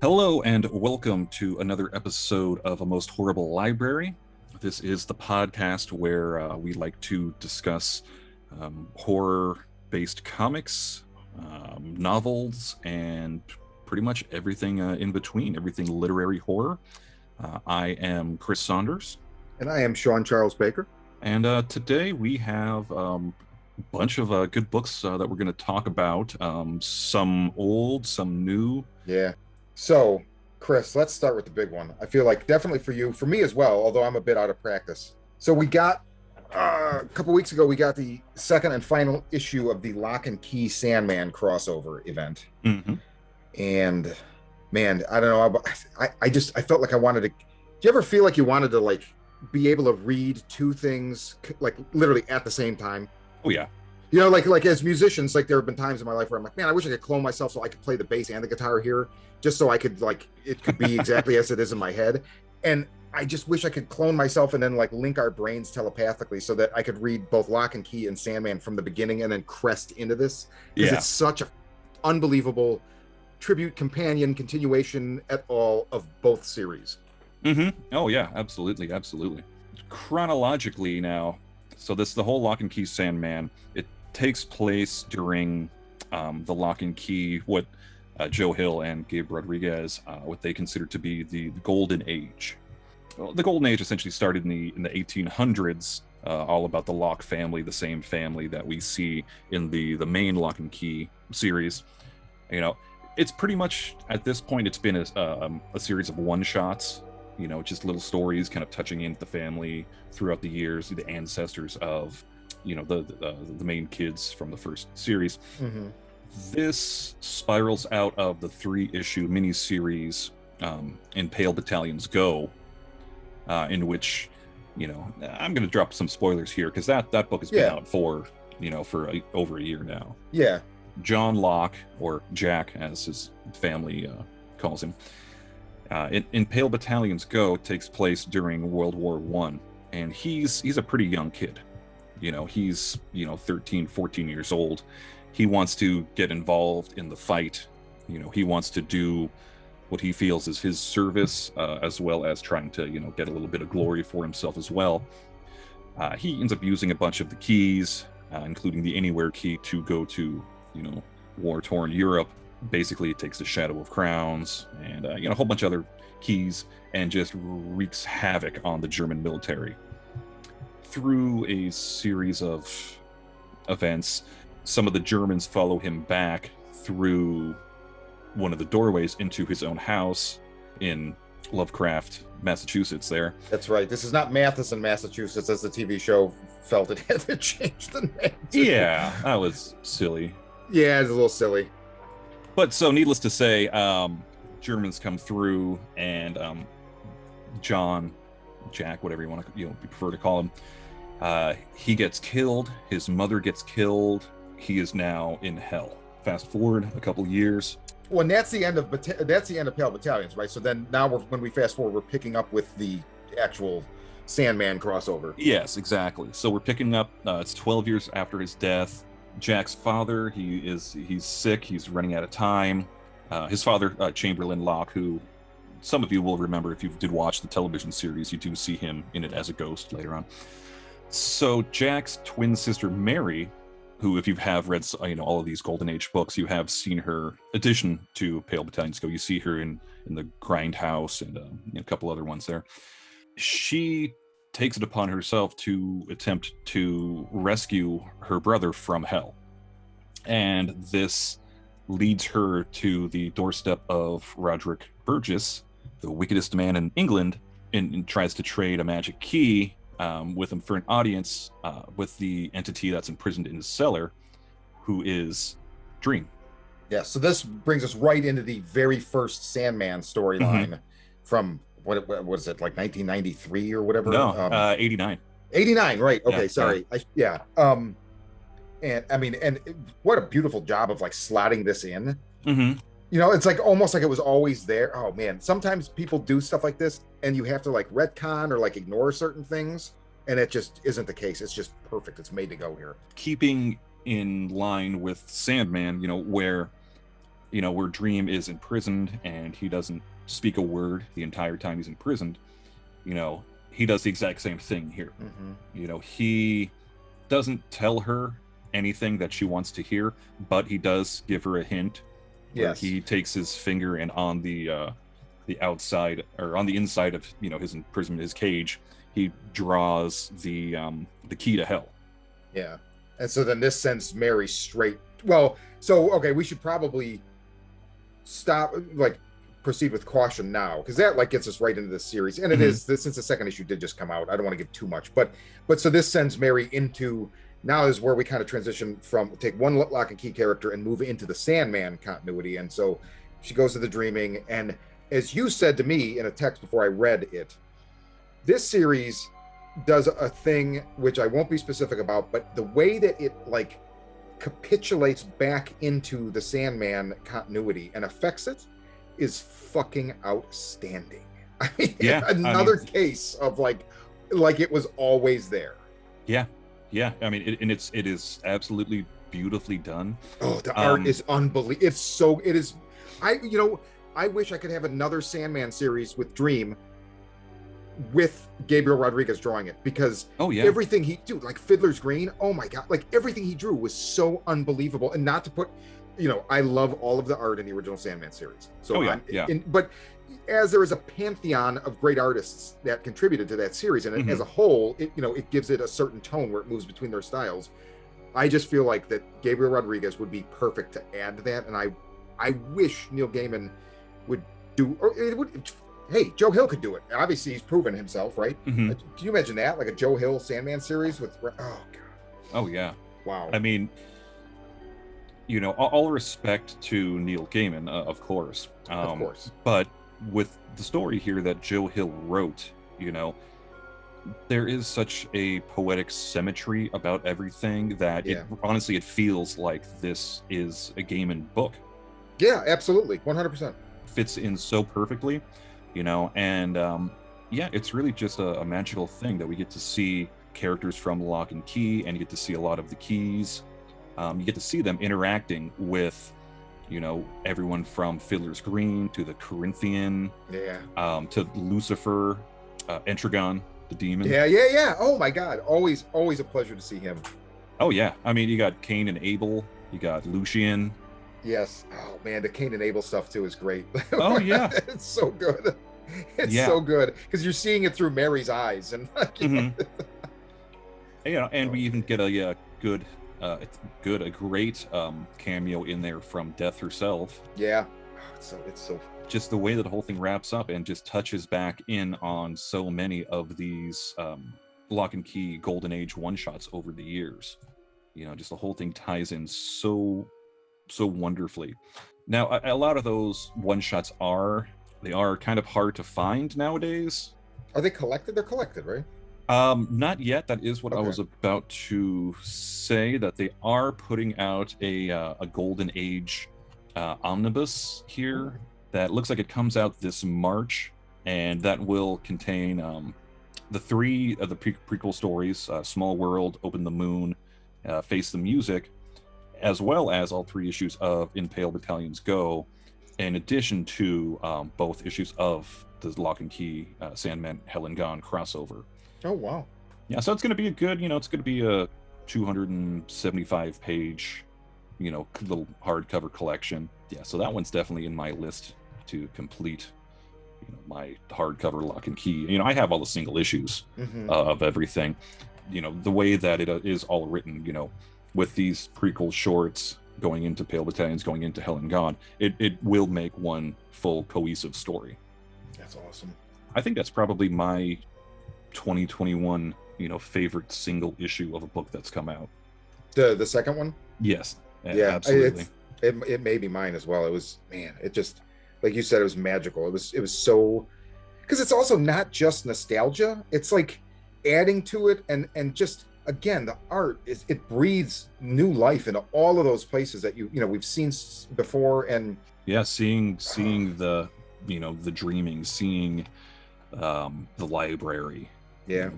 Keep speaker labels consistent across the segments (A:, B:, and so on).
A: Hello and welcome to another episode of A Most Horrible Library. This is the podcast where we like to discuss horror-based comics, novels, and pretty much everything in between, everything literary horror. I am Chris Saunders.
B: And I am Shawn Charles Baker.
A: And today we have a bunch of good books that we're going to talk about, some old, some new.
B: Yeah. So, Chris, let's start with the big one. I feel like definitely for you, for me as well, although I'm a bit out of practice. So we got, a couple weeks ago, we got the second and final issue of the Locke and Key Sandman crossover event.
A: Mm-hmm.
B: And man, I don't know, I felt like I wanted to, do you ever feel like you wanted to like be able to read two things like literally at the same time?
A: Oh yeah.
B: You know, like as musicians, like there have been times in my life where I'm like, man, I wish I could clone myself so I could play the bass and the guitar here, just so I could like, it could be exactly as it is in my head. And I just wish I could clone myself and then like link our brains telepathically so that I could read both Locke and Key and Sandman from the beginning and then crest into this. Because it's such an unbelievable tribute, companion, continuation at all of both series.
A: Mm-hmm. Oh yeah, absolutely, absolutely. Chronologically now, so the whole Locke and Key Sandman, it takes place during the Locke and Key, what Joe Hill and Gabe Rodriguez, what they consider to be the Golden Age. Well, the Golden Age essentially started in the 1800s, all about the Locke family, the same family that we see in the main Locke and Key series. You know, it's pretty much, at this point, it's been a series of one-shots, you know, just little stories kind of touching into the family throughout the years, the ancestors of, you know, the main kids from the first series.
B: Mm-hmm.
A: This spirals out of the 3-issue miniseries in Pale Battalions Go, in which, you know, I'm going to drop some spoilers here because that book has been out for, you know, for over a year now.
B: Yeah.
A: John Locke, or Jack as his family calls him, in Pale Battalions Go takes place during World War I, and he's a pretty young kid. You know, he's, you know, 13, 14 years old. He wants to get involved in the fight. You know, he wants to do what he feels is his service, as well as trying to, you know, get a little bit of glory for himself as well. He ends up using a bunch of the keys, including the Anywhere key, to go to, you know, war-torn Europe. Basically, it takes the Shadow of Crowns and, you know, a whole bunch of other keys and just wreaks havoc on the German military. Through a series of events, some of the Germans follow him back through one of the doorways into his own house in Lovecraft, Massachusetts there.
B: That's right. This is not Matheson, Massachusetts, as the TV show felt it had to change the name.
A: Yeah, that was silly.
B: Yeah, it's a little silly.
A: But so, needless to say, Germans come through, and Jack, whatever you want to, you prefer to call him, he gets killed. His mother gets killed. He is now in hell. Fast forward a couple years.
B: Well, and that's the end of Pale Battalions, right? So then now when we fast forward, we're picking up with the actual Sandman crossover.
A: Yes, exactly. So we're picking up. It's 12 years after his death. Jack's father, he's sick. He's running out of time. His father, Chamberlain Locke, who some of you will remember if you did watch the television series, you do see him in it as a ghost later on. So Jack's twin sister Mary, who, if you have read, you know, all of these Golden Age books, you have seen her addition to Pale Battalions Go. You see her in the Grindhouse and a couple other ones there. She takes it upon herself to attempt to rescue her brother from hell. And this leads her to the doorstep of Roderick Burgess, the wickedest man in England, and tries to trade a magic key with him for an audience with the entity that's imprisoned in his cellar, who is Dream.
B: Yeah, so this brings us right into the very first Sandman storyline from what was it, like 1993 or whatever?
A: No, 89.
B: 89, right? Okay,
A: Yeah,
B: sorry. And I mean, and what a beautiful job of like slotting this in. You know, it's like almost like it was always there. Oh man, sometimes people do stuff like this, and you have to like retcon or like ignore certain things, and it just isn't the case. It's just perfect. It's made to go here.
A: Keeping in line with Sandman, where Dream is imprisoned and he doesn't speak a word the entire time he's imprisoned. He does the exact same thing here. He doesn't tell her anything that she wants to hear, but he does give her a hint. Yes. He takes his finger and on the outside or on the inside of his imprisonment, his cage, he draws the key to hell.
B: Yeah. And so then this sends Mary straight. Well, so okay, we should probably proceed with caution now, because that like gets us right into this series. And it is this, since the second issue did just come out, I don't want to give too much, but so this sends Mary into, now is where we kind of transition from, take one Lock and Key character and move into the Sandman continuity. And so she goes to the dreaming, and as you said to me in a text before I read it, this series does a thing which I won't be specific about, but the way that it like capitulates back into the Sandman continuity and affects it is fucking outstanding. I mean, another case of like it was always there. Yeah.
A: I mean, it is absolutely beautifully done.
B: Oh, the art is unbelievable. It is. I wish I could have another Sandman series with Dream, with Gabriel Rodriguez drawing it, because everything he do, like Fiddler's Green, oh my god, like everything he drew was so unbelievable. And not to put, I love all of the art in the original Sandman series. So but as there is a pantheon of great artists that contributed to that series, and as a whole, it gives it a certain tone where it moves between their styles. I just feel like that Gabriel Rodriguez would be perfect to add to that, and I wish Neil Gaiman would do, or it would. Hey, Joe Hill could do it. Obviously, he's proven himself, right? Can you imagine that, like a Joe Hill Sandman series with? Oh god.
A: Oh yeah.
B: Wow.
A: I mean, all respect to Neil Gaiman, of course.
B: Of course.
A: But with the story here that Joe Hill wrote, there is such a poetic symmetry about everything that honestly, it feels like this is a Gaiman book.
B: Yeah, absolutely. 100%.
A: Fits in so perfectly, and it's really just a magical thing that we get to see characters from Lock and Key, and you get to see a lot of the keys. You get to see them interacting with, everyone from Fiddler's Green to the Corinthian, to Lucifer, Entragon, the demon.
B: Yeah. Oh my God, always a pleasure to see him.
A: Oh yeah, I mean, you got Cain and Abel, you got Lucian.
B: Yes. Oh man, the Cain and Abel stuff too is great.
A: Oh yeah,
B: it's so good. It's so good because you're seeing it through Mary's eyes, and
A: and we even get a great cameo in there from Death herself.
B: Yeah, it's so
A: just the way that the whole thing wraps up and just touches back in on so many of these Lock and Key Golden Age one-shots over the years. Just the whole thing ties in so wonderfully. Now, a lot of those one-shots are kind of hard to find nowadays.
B: Are they collected? They're collected, right?
A: Not yet. That is what I was about to say, that they are putting out a Golden Age omnibus here that looks like it comes out this March, and that will contain the three of the prequel stories, Small World, Open the Moon, Face the Music, as well as all 3 issues of In Pale Battalions Go, in addition to both issues of the Lock and Key Sandman Helen Gone crossover.
B: Oh wow.
A: Yeah, so it's going to be a good, it's going to be a 275 page, little hardcover collection. Yeah, so that one's definitely in my list to complete, my hardcover Lock and Key. I have all the single issues of everything. The way that it is all written, with these prequel shorts going into Pale Battalions, going into Helen Gone, it will make one full cohesive story.
B: That's awesome.
A: I think that's probably my 2021, favorite single issue of a book that's come out.
B: The second one?
A: Yes,
B: Yeah,
A: absolutely.
B: It may be mine as well. It was, man, it just, like you said, it was magical. It was so, because it's also not just nostalgia. It's like adding to it, and just, again, the art it breathes new life into all of those places that we've seen before. And
A: yeah, seeing the the dreaming, seeing the library,
B: yeah,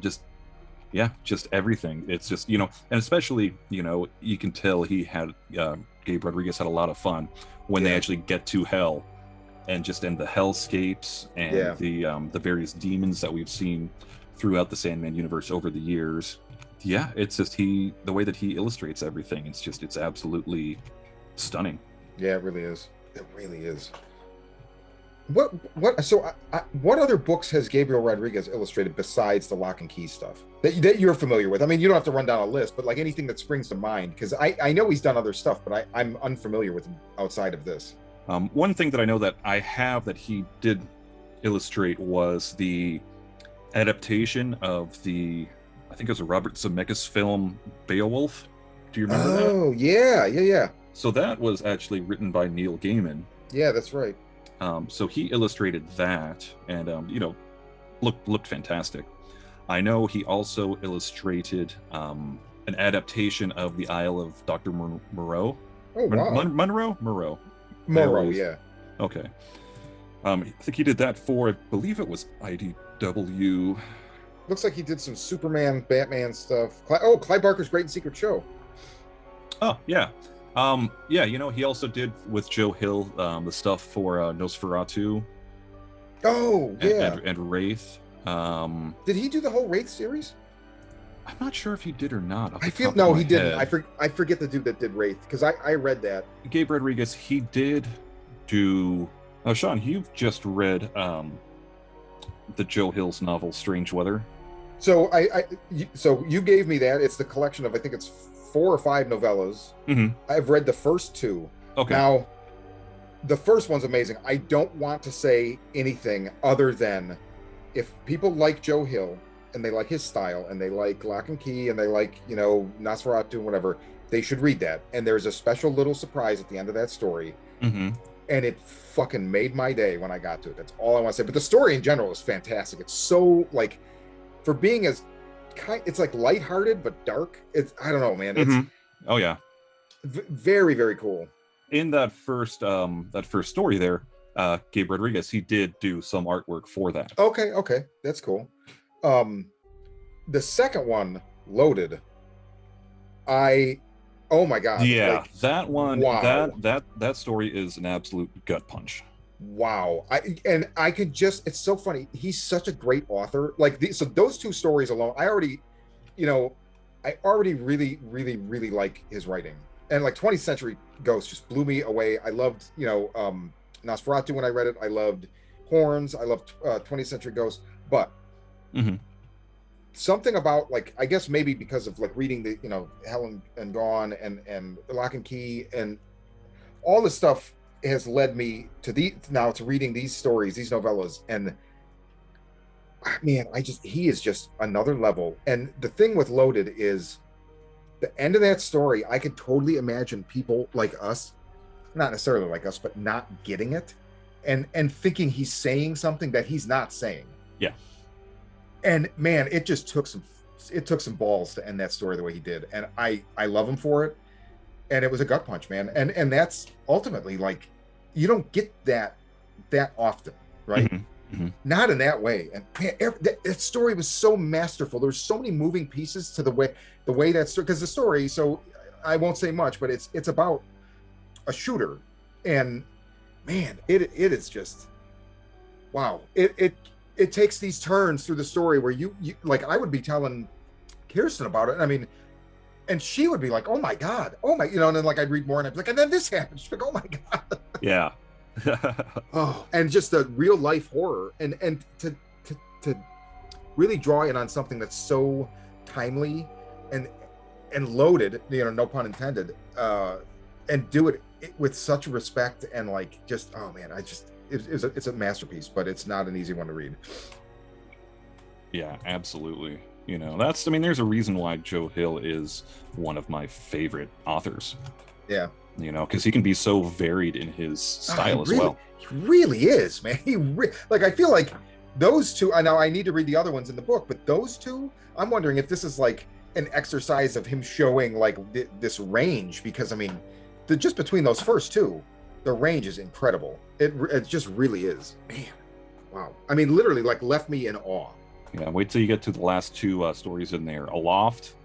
A: just everything. It's just and especially you can tell Gabe Rodriguez had a lot of fun when they actually get to hell, and the hellscapes and the various demons that we've seen throughout the Sandman universe over the years. Yeah, it's just the way that he illustrates everything. It's absolutely stunning.
B: Yeah, it really is. It really is. What other books has Gabriel Rodriguez illustrated besides the Lock and Key stuff that you're familiar with? I mean, you don't have to run down a list, but like anything that springs to mind, because I know he's done other stuff, but I'm unfamiliar with him outside of this.
A: One thing that I know that I have that he did illustrate was the adaptation of I think it was a Robert Zemeckis film, Beowulf. Do you remember that?
B: Oh, yeah.
A: So that was actually written by Neil Gaiman.
B: Yeah, that's right.
A: So he illustrated that, and looked fantastic. I know he also illustrated an adaptation of The Isle of Dr. Moreau.
B: Oh, wow. Moreau, yeah.
A: Okay. I think he did that for, I believe it was IDW.
B: Looks like he did some Superman, Batman stuff. Clive Barker's Great and Secret Show.
A: Oh, yeah. He also did with Joe Hill the stuff for Nosferatu.
B: Oh, yeah.
A: And Wraith.
B: Did he do the whole Wraith series?
A: I'm not sure if he did or not.
B: I feel no, he didn't. I forget the dude that did Wraith, because I read that.
A: Gabe Rodriguez, he did do. Oh, Shawn, you've just read the Joe Hill's novel Strange Weather.
B: So so you gave me that. It's the collection of, I think it's 4 or 5 novellas.
A: Mm-hmm.
B: I've read the first 2.
A: Okay.
B: Now, the first one's amazing. I don't want to say anything other than, if people like Joe Hill and they like his style and they like Lock and Key and they like, Nosferatu and whatever, they should read that. And there's a special little surprise at the end of that story.
A: Mm-hmm.
B: And it fucking made my day when I got to it. That's all I want to say. But the story in general is fantastic. It's so, like, for being it's like lighthearted but dark. I don't know, man. It's
A: oh yeah,
B: very, very cool.
A: In that first story there, Gabe Rodriguez, he did do some artwork for that.
B: Okay, that's cool. The second one, Loaded, oh my god,
A: yeah, that one,
B: wow.
A: that story is an absolute gut punch.
B: Wow. I could just, it's so funny. He's such a great author. Like so those 2 stories alone, I already really, really, really like his writing. And like 20th Century Ghost just blew me away. I loved, Nosferatu when I read it. I loved Horns. I loved 20th Century Ghost. But something about, like, I guess maybe because of like reading the, Hell and Gone and Lock and Key and all this stuff has led me to reading these stories, these novellas, and man, he is just another level. And the thing with Loaded is the end of that story, I could totally imagine people like us, not necessarily like us, but not getting it and thinking he's saying something that he's not saying.
A: Yeah.
B: And man, it took some balls to end that story the way he did. And I love him for it. And it was a gut punch, man. And that's ultimately, like, you don't get that often, right? Not in that way. And man, that story was so masterful. There's so many moving pieces to the way that story, because the story, so I won't say much, but it's about a shooter, and man, it is just wow. It takes these turns through the story where you like, I would be telling Kirsten about it. I mean, and she would be like, "Oh my god, oh my," and then like I'd read more, and I'd be like, "And then this happened." She'd be like, "Oh my god."
A: Yeah.
B: Oh, and just the real life horror, and to really draw in on something that's so timely and loaded, no pun intended, and do it with such respect and like just, oh man, it's a masterpiece, but it's not an easy one to read.
A: Yeah, absolutely. You know, I mean, there's a reason why Joe Hill is one of my favorite authors.
B: Yeah.
A: You know, because he can be so varied in his style as well.
B: He really is, man. Like, I feel like those two, I know I need to read the other ones in the book, but those two, I'm wondering if this is like an exercise of him showing like this range, because I mean, just between those first two, the range is incredible. It just really is. Man, wow. I mean, literally, like, left me in awe.
A: Yeah, wait till you get to the last two stories in there, Aloft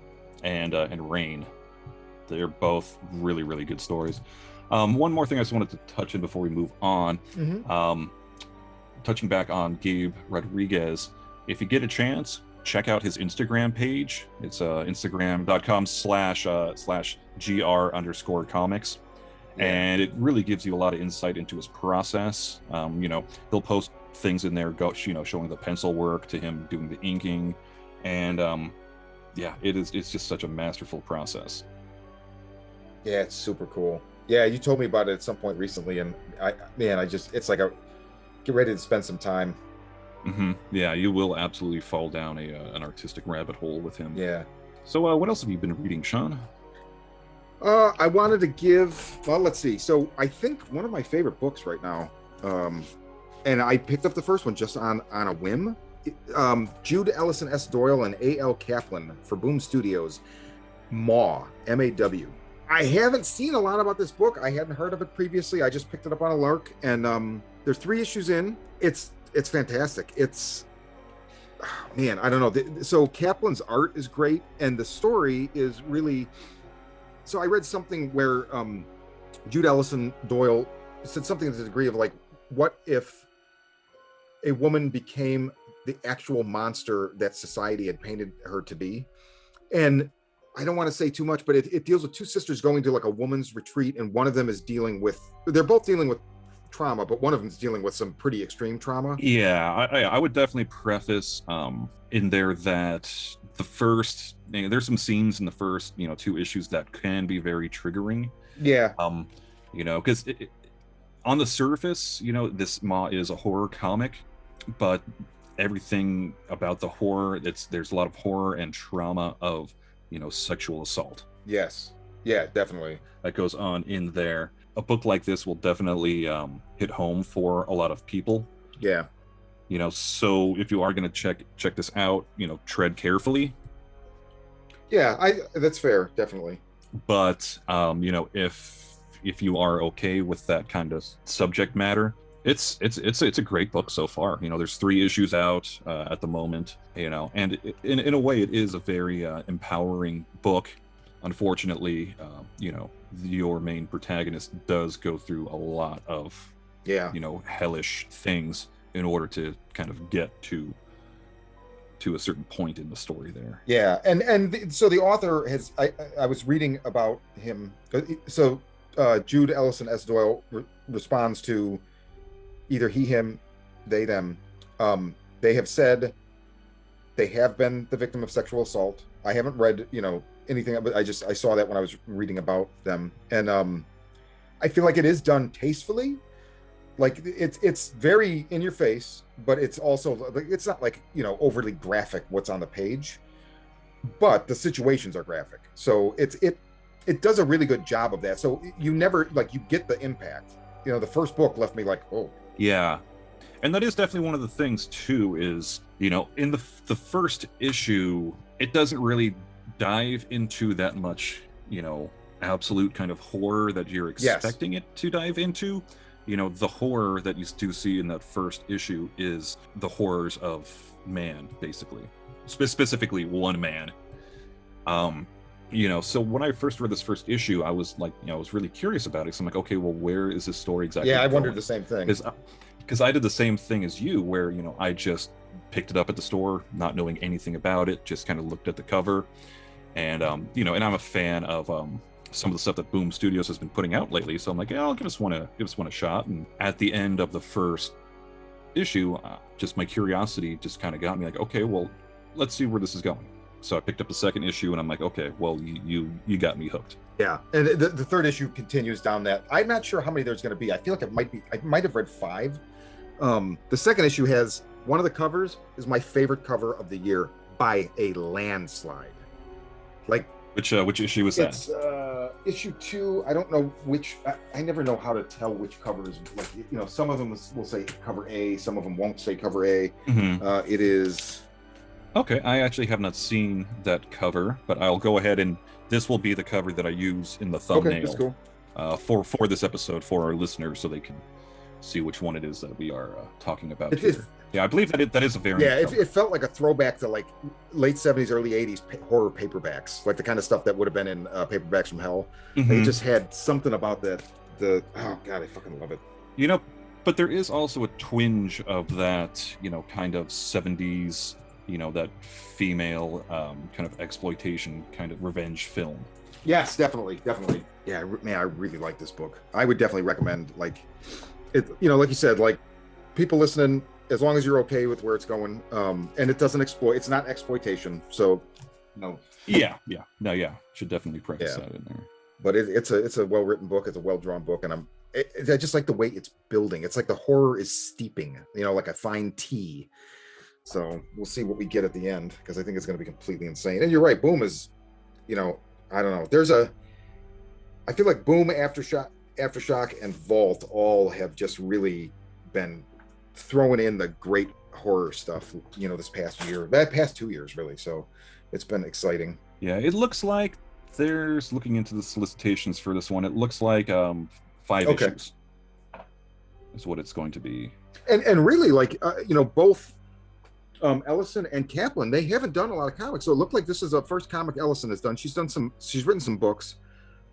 A: and Rain. They're both really, really good stories. One more thing I just wanted to touch in before we move on. Touching back on Gabe Rodriguez, if you get a chance, check out his Instagram page. It's instagram.com/gr_comics. Yeah. And it really gives you a lot of insight into his process. You know, he'll post things in there, showing the pencil work to him doing the inking. And yeah, it's just such a masterful process.
B: Yeah, it's super cool. Yeah, you told me about it at some point recently, and it's like get ready to spend some time.
A: Yeah, you will absolutely fall down an artistic rabbit hole with him.
B: Yeah.
A: So what else have you been reading, Shawn?
B: I wanted to let's see. So I think one of my favorite books right now, and I picked up the first one just on a whim. Jude Ellison S. Doyle and A.L. Kaplan for Boom Studios, Maw, M-A-W. I haven't seen a lot about this book. I hadn't heard of it previously. I just picked it up on a lark, and there's 3 issues in. It's fantastic. Man, I don't know. So Kaplan's art is great, and the story is really. So I read something where Jude Ellison Doyle said something to the degree of like, what if a woman became the actual monster that society had painted her to be? And I don't want to say too much, but it deals with 2 sisters going to like a woman's retreat, and one of them is they're both dealing with trauma, but one of them is dealing with some pretty extreme trauma.
A: Yeah, I would definitely preface in there that the first, there's some scenes in the first 2 issues that can be very triggering.
B: Yeah.
A: Because on the surface, this Maw is a horror comic, but everything about the horror, there's a lot of horror and trauma of sexual assault.
B: Yes. Yeah, definitely.
A: That goes on in there. A book like this will definitely hit home for a lot of people.
B: Yeah.
A: So if you are going to check this out, tread carefully.
B: Yeah, that's fair, definitely.
A: But if you are okay with that kind of subject matter, it's a great book so far. There's 3 issues out at the moment, and in a way it is a very empowering book. Unfortunately, your main protagonist does go through a lot of hellish things in order to kind of get to a certain point in the story there.
B: Yeah, and so the author has, I was reading about him. So Jude Ellison S. Doyle responds to either he, him, they, them. They have said they have been the victim of sexual assault. I haven't read, anything, but I saw that when I was reading about them, and I feel like it is done tastefully. Like it's very in your face, but it's also, it's not like overly graphic what's on the page, but the situations are graphic, so it does a really good job of that. So you never, like, you get the impact. The first book left me like, oh.
A: Yeah, and that is definitely one of the things too, is in the first issue, it doesn't really dive into that much absolute kind of horror that you're expecting it to dive into. The horror that you do see in that first issue is the horrors of man, basically, specifically one man. So when I first read this first issue, I was like, I was really curious about it. So I'm like, okay, well, where is this story exactly?
B: Yeah, I wondered the same thing.
A: Because I did the same thing as you, where I just picked it up at the store, not knowing anything about it, just kind of looked at the cover, and and I'm a fan of some of the stuff that Boom Studios has been putting out lately. So I'm like, yeah, I'll give this one a shot. And at the end of the first issue, just my curiosity just kind of got me like, okay, well, let's see where this is going. So I picked up the second issue, and I'm like, okay, well, you got me hooked.
B: Yeah, and the third issue continues down that. I'm not sure how many there's going to be. I feel like I might have read 5. The second issue has one of the covers is my favorite cover of the year by a landslide. Like,
A: Which issue is that?
B: it's issue 2. I don't know which. I never know how to tell which cover is, like, some of them will say cover A, some of them won't say cover A. It is.
A: Okay, I actually have not seen that cover, but I'll go ahead and this will be the cover that I use in the thumbnail.
B: Okay, that's cool.
A: For this episode for our listeners, so they can see which one it is that we are talking about here. Yeah, I believe that is a variant.
B: Yeah, it felt like a throwback to like late 70s, early 80s horror paperbacks, like the kind of stuff that would have been in Paperbacks from Hell. It just had something about that. Oh God, I fucking love it.
A: But there is also a twinge of that, kind of 70s, that female kind of exploitation, kind of revenge film.
B: Yes, definitely. Yeah, man, I really like this book. I would definitely recommend, like, it. Like you said, like, people listening, as long as you're okay with where it's going, and it doesn't exploit. It's not exploitation. So, no.
A: Yeah. Should definitely preface that in there.
B: But it's a well written book. It's a well drawn book, and I just like the way it's building. It's like the horror is steeping, like a fine tea. So we'll see what we get at the end, because I think it's going to be completely insane. And you're right, Boom is, I don't know. I feel like Boom, Aftershock, and Vault all have just really been throwing in the great horror stuff, this past 2 years, really. So it's been exciting.
A: Yeah, it looks like there's, looking into the solicitations for this one, it looks like 5 issues is what it's going to be. And
B: really, like, both Ellison and Kaplan, they haven't done a lot of comics, so it looked like this is the first comic Ellison has done. She's written some books.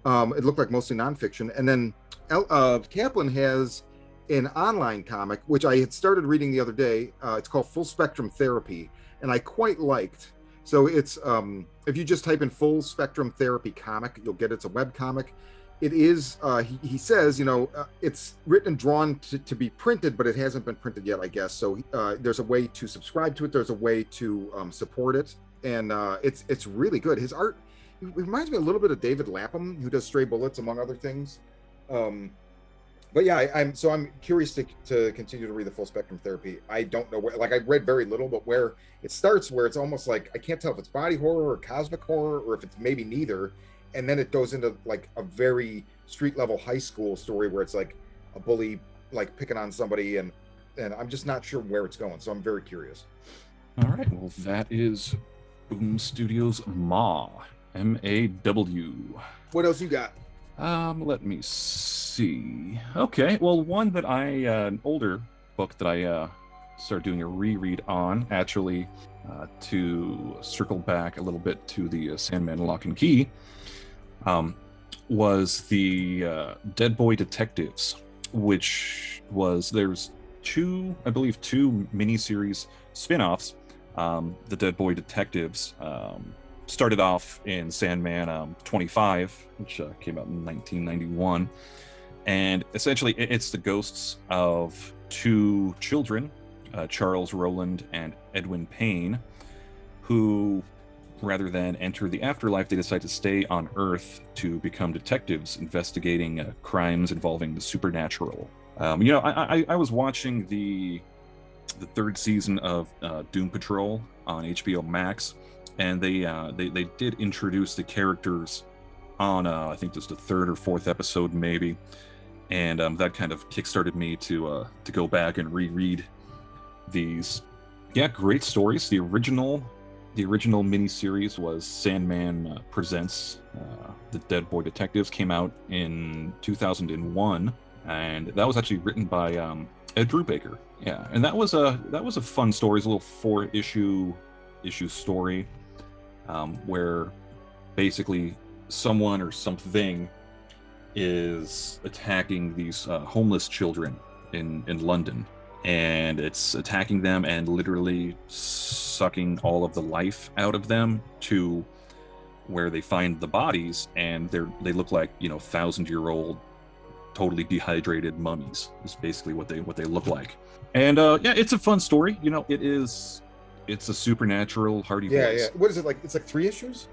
B: It looked like mostly nonfiction, and then Kaplan has an online comic which I had started reading the other day. It's called Full Spectrum Therapy, and I quite liked. So it's if you just type in Full Spectrum Therapy comic, you'll get it's a web comic. It is, he says, it's written and drawn to be printed, but it hasn't been printed yet, I guess. So there's a way to subscribe to it. There's a way to support it. And it's really good. His art, it reminds me a little bit of David Lapham, who does Stray Bullets, among other things. But yeah, I'm curious to continue to read the Full Spectrum Therapy. I don't know where, like, I read very little, but where it starts, where it's almost like, I can't tell if it's body horror or cosmic horror, or if it's maybe neither. And then it goes into like a very street level high school story where it's like a bully, like, picking on somebody, and I'm just not sure where it's going. So I'm very curious.
A: All right. Well, that is Boom Studios MAW, MAW.
B: What else you got?
A: Let me see. Okay. Well, one that an older book that I started doing a reread on, actually, to circle back a little bit to the Sandman Lock and Key, was the Dead Boy Detectives, which was, there's two miniseries spin-offs. The Dead Boy Detectives started off in Sandman 25, which came out in 1991, and essentially it's the ghosts of two children, Charles Rowland and Edwin Payne, who, rather than enter the afterlife, they decide to stay on Earth to become detectives investigating crimes involving the supernatural. I was watching the third season of Doom Patrol on HBO Max, and they did introduce the characters on I think just the third or fourth episode maybe, and that kind of kickstarted me to go back and reread these. Yeah, great stories. The original miniseries was Sandman Presents the Dead Boy Detectives, came out in 2001, and that was actually written by Ed Brubaker. Yeah, and that was a fun story. It's a little 4-issue story where basically someone or something is attacking these homeless children in London, and it's attacking them and literally sucking all of the life out of them, to where they find the bodies, and they look like 1,000-year-old totally dehydrated mummies is basically what they look like. And yeah, it's a fun story. It's a supernatural Hardy Boys.
B: Yeah. What is it like? It's like 3 issues?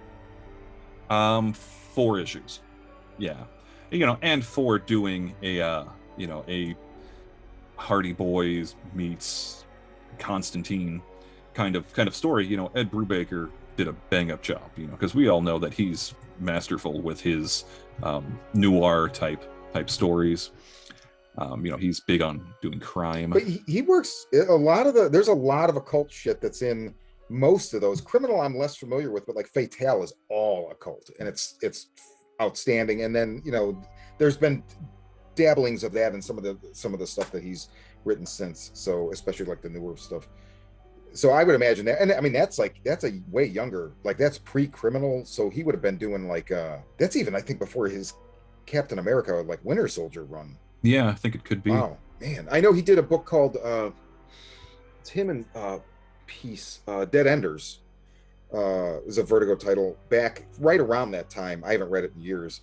A: 4 issues. Yeah. And for doing a Hardy Boys meets Constantine kind of story, Ed Brubaker did a bang up job, because we all know that he's masterful with his noir type stories. He's big on doing crime.
B: But he works there's a lot of occult shit that's in most of those. Criminal I'm less familiar with, but like Fatale is all occult, and it's outstanding. And then there's been dabblings of that in some of the stuff that he's written since. So especially like the newer stuff. So I would imagine that, and I mean that's a way younger, like that's pre-Criminal. So he would have been doing like that's even I think before his Captain America like Winter Soldier run.
A: Yeah, I think it could be.
B: Wow, man! I know he did a book called it's him and Peace, Dead Enders. Is a Vertigo title back right around that time. I haven't read it in years.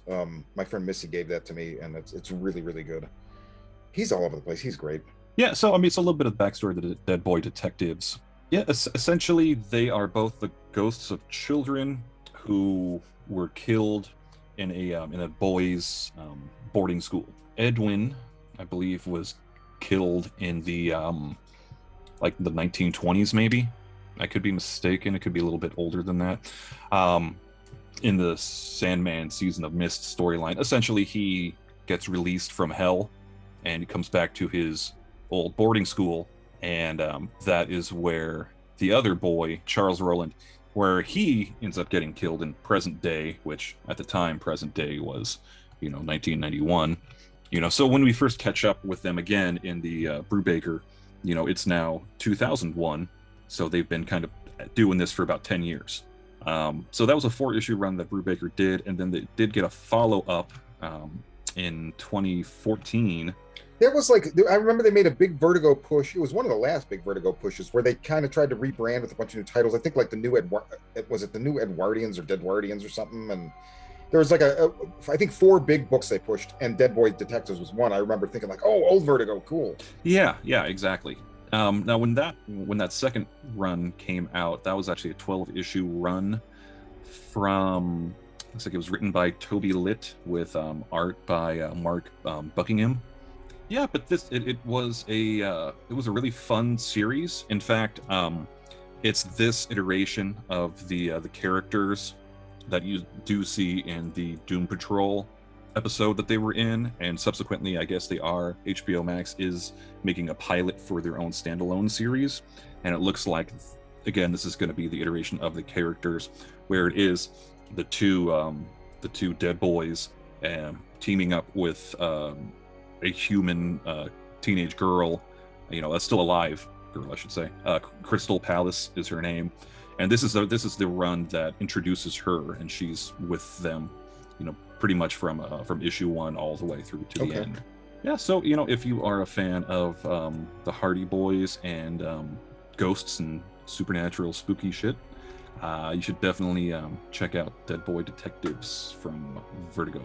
B: My friend Missy gave that to me, and it's really really good. He's all over the place. He's great.
A: Yeah, so I mean, it's a little bit of the backstory of the Dead Boy Detectives. Yeah, essentially, they are both the ghosts of children who were killed in a boys' boarding school. Edwin, I believe, was killed in the like the 1920s, maybe. I could be mistaken. It could be a little bit older than that. In the Sandman Season of Mist storyline, essentially, he gets released from hell, and he comes back to his old boarding school, and that is where the other boy, Charles Rowland, where he ends up getting killed in present day, which at the time present day was 1991. So when we first catch up with them again in the Brubaker, it's now 2001, so they've been kind of doing this for about 10 years. So that was a 4-issue run that Brubaker did, and then they did get a follow-up in 2014.
B: That was like, I remember they made a big Vertigo push. It was one of the last big Vertigo pushes where they kind of tried to rebrand with a bunch of new titles. I think like the new the new Edwardians or Deadwardians or something. And there was like I think 4 big books they pushed, and Dead Boy Detectives was one. I remember thinking like, oh, old Vertigo, cool.
A: Yeah, exactly. Now when that second run came out, that was actually a 12-issue run from, looks like it was written by Toby Litt with art by Mark Buckingham. Yeah, but it was a really fun series. In fact, it's this iteration of the characters that you do see in the Doom Patrol episode that they were in, and subsequently, I guess HBO Max is making a pilot for their own standalone series, and it looks like, again, this is going to be the iteration of the characters, where it is the two dead boys teaming up with a human teenage girl, that's still alive girl, I should say. Crystal Palace is her name, and this is the run that introduces her, and she's with them, pretty much from issue 1 all the way through to the end. Yeah, so if you are a fan of the Hardy Boys and ghosts and supernatural spooky shit, you should definitely check out Dead Boy Detectives from Vertigo.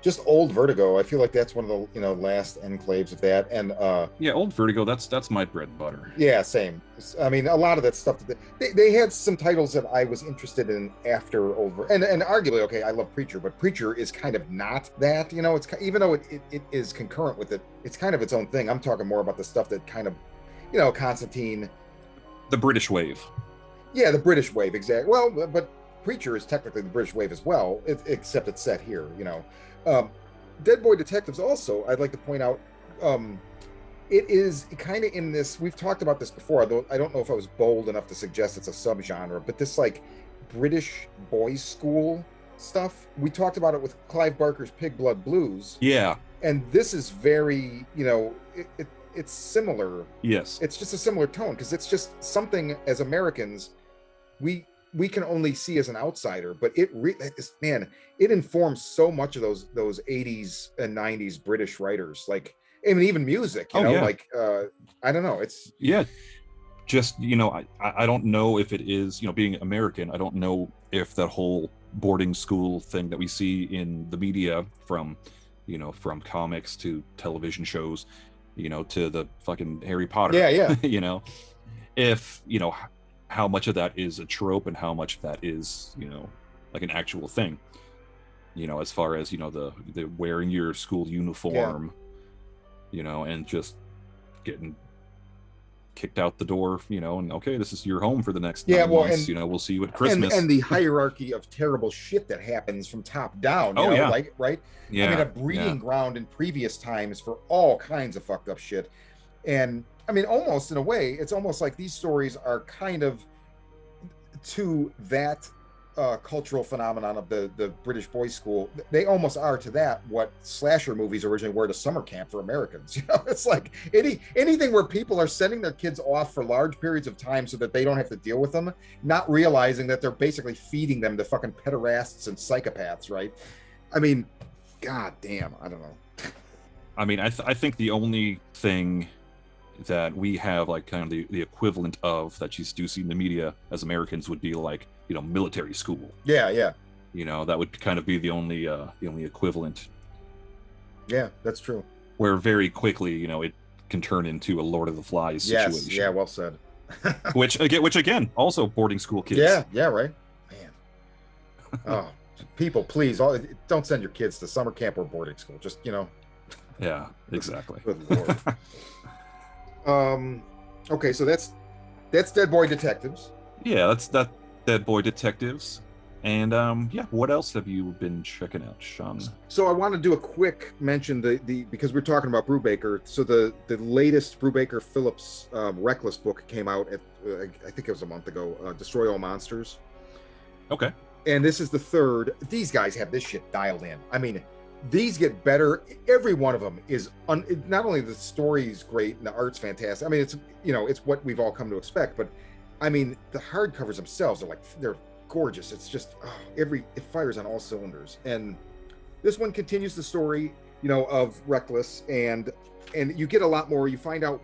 B: Just old Vertigo. I feel like that's one of the last enclaves of that. And
A: yeah, old Vertigo. That's my bread and butter.
B: Yeah, same. I mean, a lot of that stuff. They had some titles that I was interested in after old and arguably, okay, I love Preacher, but Preacher is kind of not that. It's even though it is concurrent with it, it's kind of its own thing. I'm talking more about the stuff that kind of, Constantine.
A: The British Wave.
B: Yeah, the British Wave, exactly. Well, but Preacher is technically the British Wave as well, except it's set here, Dead Boy Detectives also, I'd like to point out, it is kind of in this, we've talked about this before, although I don't know if I was bold enough to suggest it's a subgenre, but this like British boys' school stuff, we talked about it with Clive Barker's Pig Blood Blues.
A: Yeah.
B: And this is very, it's similar.
A: Yes.
B: It's just a similar tone, because it's just something as Americans, we can only see as an outsider, but it informs so much of those 80s and 90s British writers, like, I mean, even music, I don't know, it's
A: just I don't know if it is, being American, I don't know if that whole boarding school thing that we see in the media, from comics to television shows, to the fucking Harry Potter, if how much of that is a trope and how much of that is like an actual thing, as far as the wearing your school uniform, and just getting kicked out the door, and okay, this is your home for the next
B: Yeah,
A: 9 months. We'll see you at Christmas.
B: And the hierarchy of terrible shit that happens from top down,
A: Oh, yeah.
B: like, right? I mean,
A: Yeah.
B: a breeding ground in previous times for all kinds of fucked up shit. And I mean, almost in a way, it's almost like these stories are kind of to that cultural phenomenon of the British boys' school. They almost are to that what slasher movies originally were to summer camp for Americans. It's like anything where people are sending their kids off for large periods of time so that they don't have to deal with them, not realizing that they're basically feeding them to fucking pederasts and psychopaths, right? I mean, god damn, I don't know.
A: I mean, I think the only thing that we have, like, kind of the equivalent of that you do see in the media as Americans would be like, military school.
B: Yeah.
A: That would kind of be the only equivalent.
B: Yeah, that's true.
A: Where very quickly, it can turn into a Lord of the Flies situation.
B: Yeah, well said.
A: which again, also boarding school kids.
B: Yeah, right. Man. Oh, people, please, don't send your kids to summer camp or boarding school. Just,
A: Yeah, exactly.
B: Good Lord. Okay, so that's Dead Boy Detectives.
A: Yeah, that's that Dead Boy Detectives. And what else have you been checking out, Shawn?
B: So I want to do a quick mention because we're talking about Brubaker. So the latest Brubaker Phillips Reckless book came out at I think it was a month ago. Destroy All Monsters.
A: Okay.
B: And this is the third. These guys have this shit dialed in. I mean, these get better. Every one of them is not only the story's great and the art's fantastic. I mean, it's what we've all come to expect. But I mean, the hardcovers themselves are they're gorgeous. It's just it fires on all cylinders. And this one continues the story, of Reckless, and you get a lot more. You find out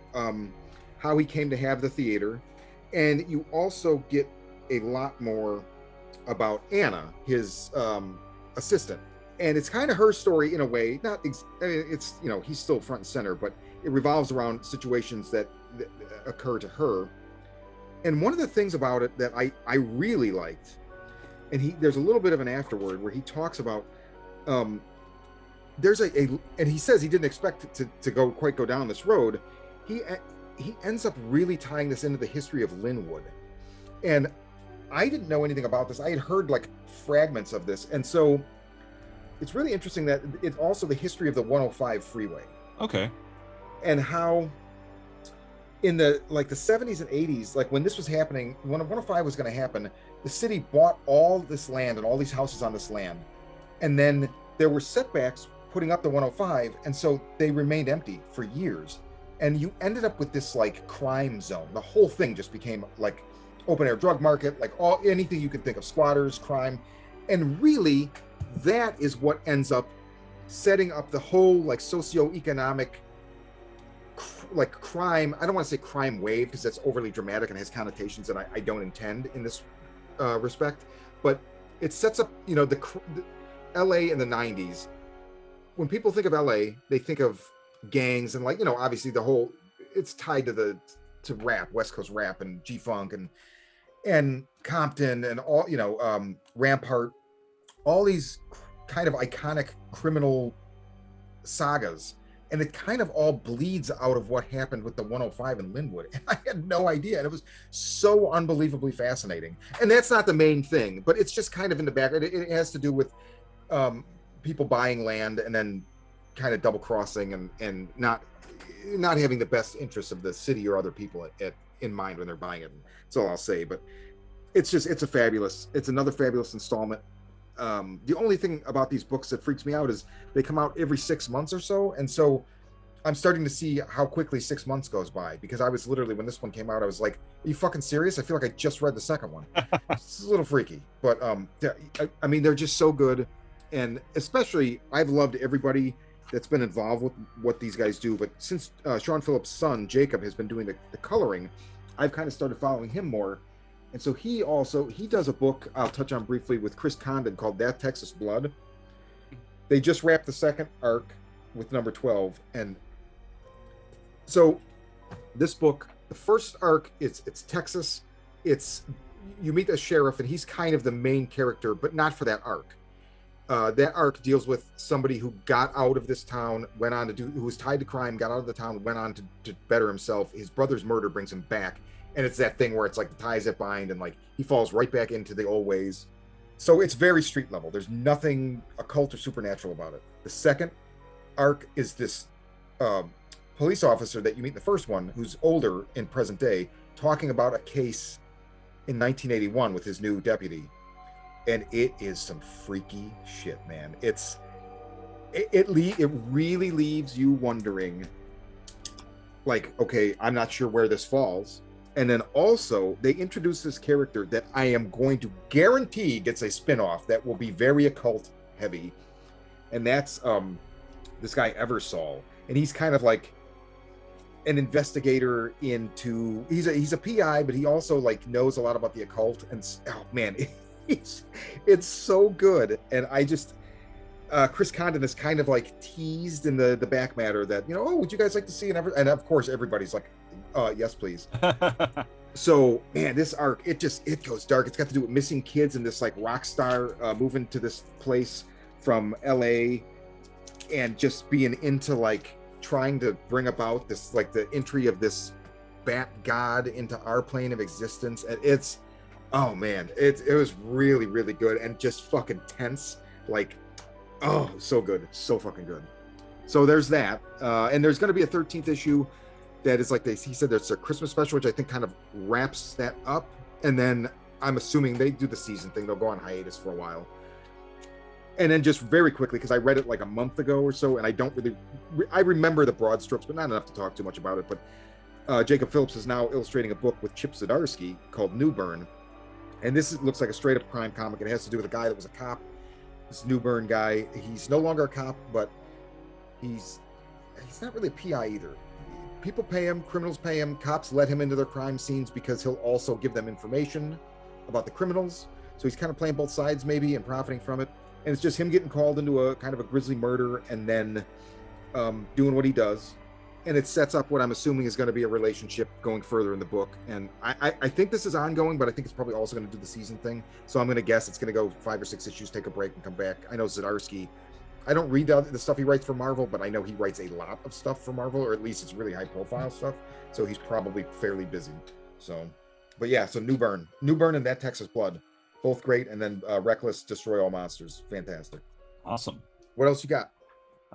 B: how he came to have the theater, and you also get a lot more about Anna, his assistant. And it's kind of her story in a way. It's he's still front and center, but it revolves around situations that occur to her. And one of the things about it that I really liked, and there's a little bit of an afterword where he talks about there's and he says he didn't expect it to go down this road. He ends up really tying this into the history of Linwood, and I didn't know anything about this. I had heard like fragments of this, and so it's really interesting that it's also the history of the 105 freeway.
A: Okay.
B: And how in the 70s and 80s, like when this was happening, when 105 was going to happen, the city bought all this land and all these houses on this land, and then there were setbacks putting up the 105, and so they remained empty for years, and you ended up with this like crime zone. The whole thing just became like open air drug market, like anything you could think of, squatters, crime, and really that is what ends up setting up the whole like socioeconomic like crime. I don't want to say crime wave because that's overly dramatic and has connotations that I don't intend in this respect, but it sets up the LA in the 90s. When people think of LA, they think of gangs and obviously the whole, it's tied to rap, West Coast rap and G-Funk and Compton and all, Rampart, all these kind of iconic criminal sagas. And it kind of all bleeds out of what happened with the 105 in Linwood. And I had no idea. And it was so unbelievably fascinating. And that's not the main thing, but it's just kind of in the background. It has to do with people buying land and then kind of double crossing and not having the best interests of the city or other people in mind when they're buying it. That's all I'll say. But it's another fabulous installment. The only thing about these books that freaks me out is they come out every 6 months or so, and so I'm starting to see how quickly 6 months goes by, because I was literally, when this one came out, I was like, are you fucking serious? I feel like I just read the second one. It's a little freaky, but I mean, they're just so good. And especially I've loved everybody that's been involved with what these guys do, but since Shawn Phillips' son Jacob has been doing the coloring, I've kind of started following him more. And so he does a book I'll touch on briefly with Chris Condon called That Texas Blood. They just wrapped the second arc with number 12. And so this book, the first arc, it's Texas. You meet the sheriff and he's kind of the main character, but not for that arc. That arc deals with somebody who got out of this town, went on to do, who was tied to crime, got out of the town, went on to better himself. His brother's murder brings him back, and it's that thing where it's like the ties that bind, and like he falls right back into the old ways. So it's very street level. There's nothing occult or supernatural about it. The second arc is this police officer that you meet in the first one, who's older in present day, talking about a case in 1981 with his new deputy. And it is some freaky shit, man. It really leaves you wondering, like, okay, I'm not sure where this falls. And then also they introduce this character that I am going to guarantee gets a spin-off that will be very occult heavy. And that's this guy Eversol. And he's kind of like an investigator into, he's a PI, but he also like knows a lot about the occult. And oh man, it's so good. And I just Chris Condon is kind of like teased in the back matter that, you know, oh, would you guys like to see and of course everybody's like, yes please. So man, this arc, it goes dark. It's got to do with missing kids and this like rock star moving to this place from LA and just being into like trying to bring about this like the entry of this bat god into our plane of existence. And it's, oh man, it was really, really good and just fucking tense. Like, oh, so good, so fucking good. So there's that, and there's going to be a 13th issue that is like he said there's a Christmas special, which I think kind of wraps that up, and then I'm assuming they do the season thing. They'll go on hiatus for a while, and then just very quickly, because I read it like a month ago or so, and I don't really, I remember the broad strokes, but not enough to talk too much about it. But Jacob Phillips is now illustrating a book with Chip Zdarsky called New Bern. And this looks like a straight up crime comic. It has to do with a guy that was a cop. This New Bern guy, he's no longer a cop, but he's not really a PI either. People pay him, criminals pay him, cops let him into their crime scenes because he'll also give them information about the criminals. So he's kind of playing both sides maybe and profiting from it. And it's just him getting called into a kind of a grisly murder and then doing what he does. And it sets up what I'm assuming is going to be a relationship going further in the book. And I think this is ongoing, but I think it's probably also going to do the season thing. So I'm going to guess it's going to go 5 or 6 issues, take a break and come back. I know Zdarsky, I don't read the stuff he writes for Marvel, but I know he writes a lot of stuff for Marvel, or at least it's really high profile stuff. So he's probably fairly busy. So, but yeah, so New Bern and That Texas Blood, both great. And then Reckless, Destroy All Monsters. Fantastic.
A: Awesome.
B: What else you got?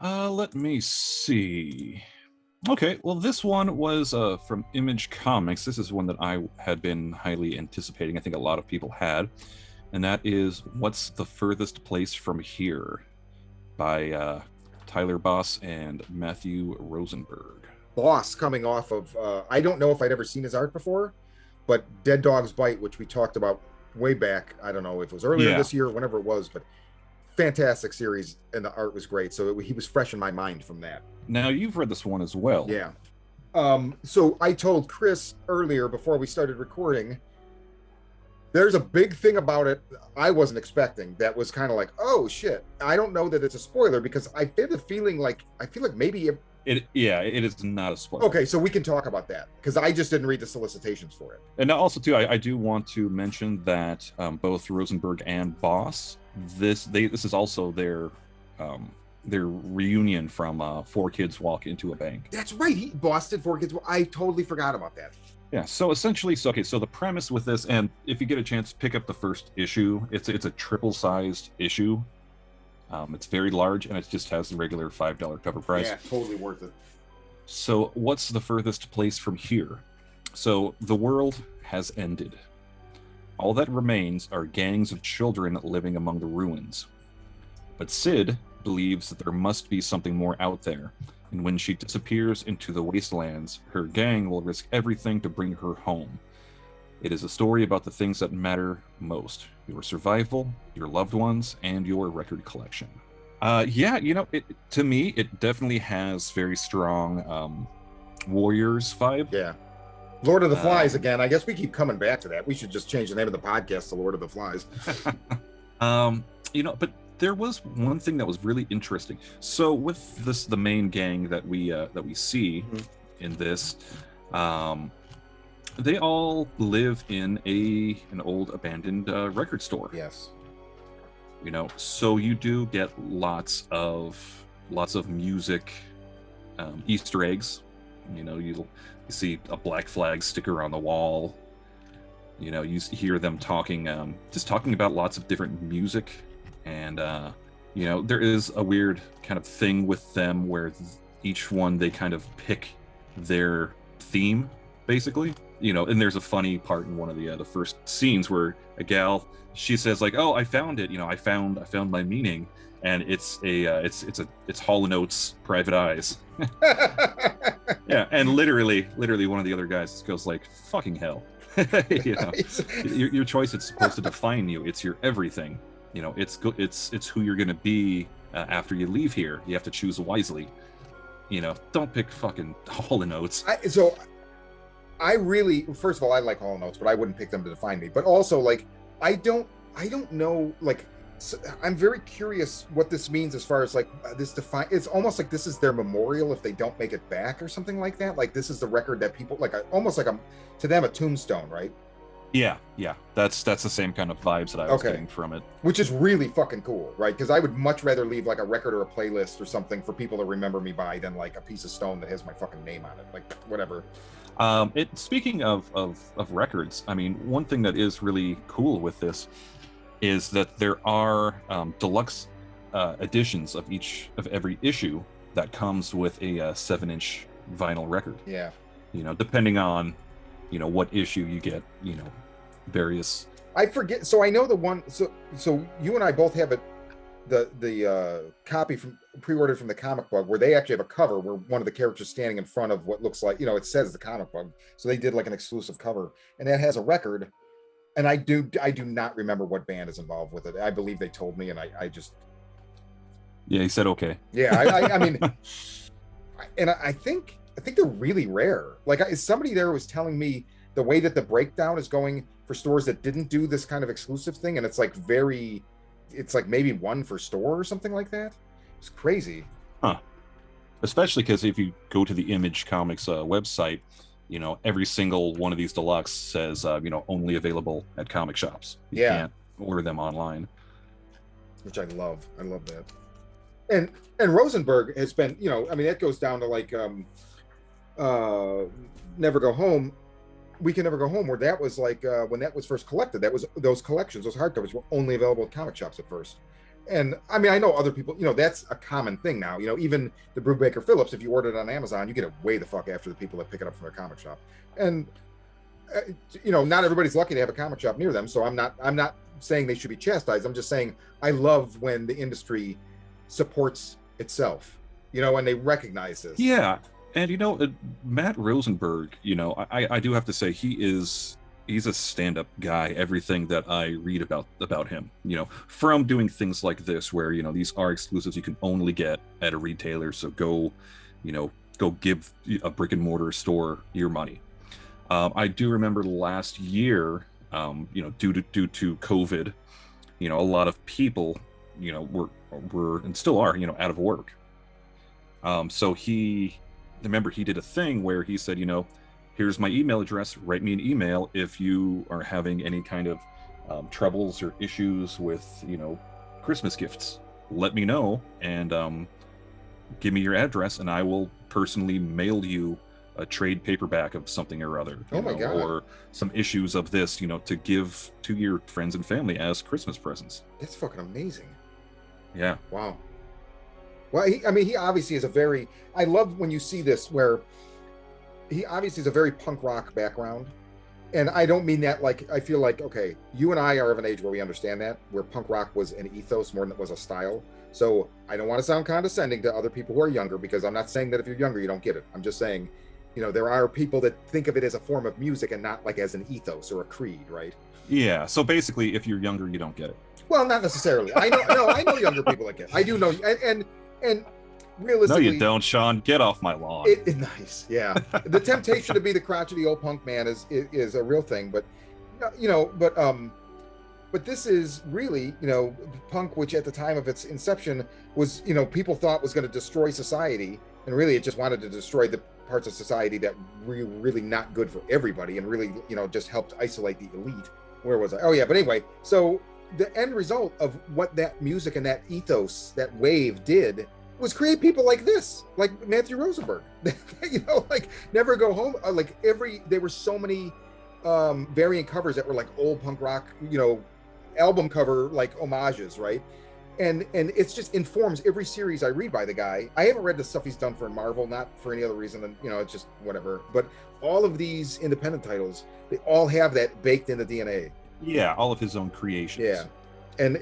A: Let me see. Okay, well, this one was from Image Comics. This is one that I had been highly anticipating. I think a lot of people had. And that is What's the Furthest Place from Here by Tyler Boss and Matthew Rosenberg.
B: Boss coming off of, I don't know if I'd ever seen his art before, but Dead Dog's Bite, which we talked about way back. I don't know if it was earlier this year, whenever it was, but fantastic series, and the art was great. So he was fresh in my mind from that.
A: Now, you've read this one as well.
B: Yeah. So I told Chris earlier before we started recording, there's a big thing about it I wasn't expecting that was kind of like, oh shit. I don't know that it's a spoiler because I get the feeling like, I feel like maybe
A: it is not a spoiler.
B: Okay, so we can talk about that because I just didn't read the solicitations for it.
A: And also too, I do want to mention that both Rosenberg and Boss, this is also their reunion from Four Kids Walk Into a Bank.
B: That's right. Boss did Four Kids. I totally forgot about that.
A: Yeah. So essentially, so the premise with this, and if you get a chance, pick up the first issue. It's a triple-sized issue. It's very large, and it just has the regular $5 cover price.
B: Yeah, totally worth it.
A: So what's the furthest place from here? So the world has ended. All that remains are gangs of children living among the ruins. But Sid believes that there must be something more out there, and when she disappears into the wastelands, her gang will risk everything to bring her home. It is a story about the things that matter most: your survival, your loved ones, and your record collection. To me, it definitely has very strong Warriors vibe.
B: Yeah. Lord of the Flies again. I guess we keep coming back to that. We should just change the name of the podcast to Lord of the Flies.
A: But there was one thing that was really interesting. So with this, the main gang that we see in this, they all live in an old abandoned record store.
B: Yes.
A: So you do get lots of music, Easter eggs. You see a Black Flag sticker on the wall. You hear them talking, just talking about lots of different music, and there is a weird kind of thing with them where each one they kind of pick their theme, basically. And there's a funny part in one of the first scenes where a gal, she says like, "Oh, I found it. I found my meaning," and it's Hall & Oates' Private Eyes. Yeah, and literally one of the other guys just goes like, "Fucking hell."
B: Nice.
A: Your choice is supposed to define you. It's your everything. It's who you're gonna be after you leave here. You have to choose wisely. Don't pick fucking Hall & Oates.
B: I really, first of all, I like Hall & Oates, but I wouldn't pick them to define me. But also, like, I don't know, like, so I'm very curious what this means as far as like this define. It's almost like this is their memorial if they don't make it back or something like that. Like this is the record that people like, almost like to them a tombstone, right?
A: Yeah, that's the same kind of vibes that I was getting from it.
B: Which is really fucking cool, right? Because I would much rather leave like a record or a playlist or something for people to remember me by than like a piece of stone that has my fucking name on it, like whatever.
A: Speaking of records, I mean, one thing that is really cool with this is that there are deluxe editions of every issue that comes with a 7-inch vinyl record.
B: Yeah.
A: Depending on what issue you get, various.
B: I forget. So I know the one. So you and I both have it. The copy from pre-ordered from the Comic Bug, where they actually have a cover where one of the characters standing in front of what looks like, it says the Comic Bug. So they did like an exclusive cover, and that has a record. And I do not remember what band is involved with it. I believe they told me, and I just.
A: Yeah, he said okay.
B: Yeah, I mean, and I think they're really rare. Like somebody there was telling me the way that the breakdown is going for stores that didn't do this kind of exclusive thing, and it's like maybe one for store or something like that. It's crazy.
A: Huh. Especially because if you go to the Image Comics website, every single one of these deluxe says, only available at comic shops. You can't order them online.
B: Which I love. I love that. And Rosenberg has been, I mean, that goes down to like Never Go Home. We Can Never Go Home, where that was like when that was first collected, that was those collections, those hardcovers were only available at comic shops at first. And I mean, I know other people, that's a common thing now. Even the Brubaker Phillips, if you order it on Amazon, you get it way the fuck after the people that pick it up from their comic shop. And not everybody's lucky to have a comic shop near them. So I'm not saying they should be chastised. I'm just saying I love when the industry supports itself, and they recognize this.
A: Yeah. And Matt Rosenberg, I do have to say he's a stand-up guy. Everything that I read about him, from doing things like this where these are exclusives you can only get at a retailer, so go give a brick and mortar store your money. I do remember last year, due to COVID, a lot of people were and still are out of work. So remember he did a thing where he said, here's my email address, write me an email if you are having any kind of troubles or issues with Christmas gifts. Let me know, and give me your address, and I will personally mail you a trade paperback of something or other.
B: Oh my God.
A: Or some issues of this, to give to your friends and family as Christmas presents.
B: That's fucking amazing.
A: Yeah.
B: Wow. Well, he obviously is I love when you see this where he obviously is a very punk rock background. And I don't mean that like, I feel like, okay, you and I are of an age where we understand that, where punk rock was an ethos more than it was a style. So I don't want to sound condescending to other people who are younger, because I'm not saying that if you're younger, you don't get it. I'm just saying, there are people that think of it as a form of music and not like as an ethos or a creed, right?
A: Yeah. So basically, if you're younger, you don't get it.
B: Well, not necessarily. I know younger people that get it. I do know, and realistically,
A: no, you don't, Shawn. Get off my lawn.
B: Nice, yeah. The temptation to be the crotchety old punk man is a real thing, but but this is really punk, which at the time of its inception was people thought was going to destroy society, and really it just wanted to destroy the parts of society that were really not good for everybody, and really just helped isolate the elite. Where was I? Oh yeah, but anyway, so the end result of what that music and that ethos, that wave did, was create people like this, like Matthew Rosenberg. You know, like Never Go Home. Like there were so many variant covers that were like old punk rock, you know, album cover like homages, right? And it's just informs every series I read by the guy. I haven't read the stuff he's done for Marvel, not for any other reason than, you know, it's just whatever. But all of these independent titles, they all have that baked in the DNA.
A: Yeah, all of his own creations.
B: Yeah, and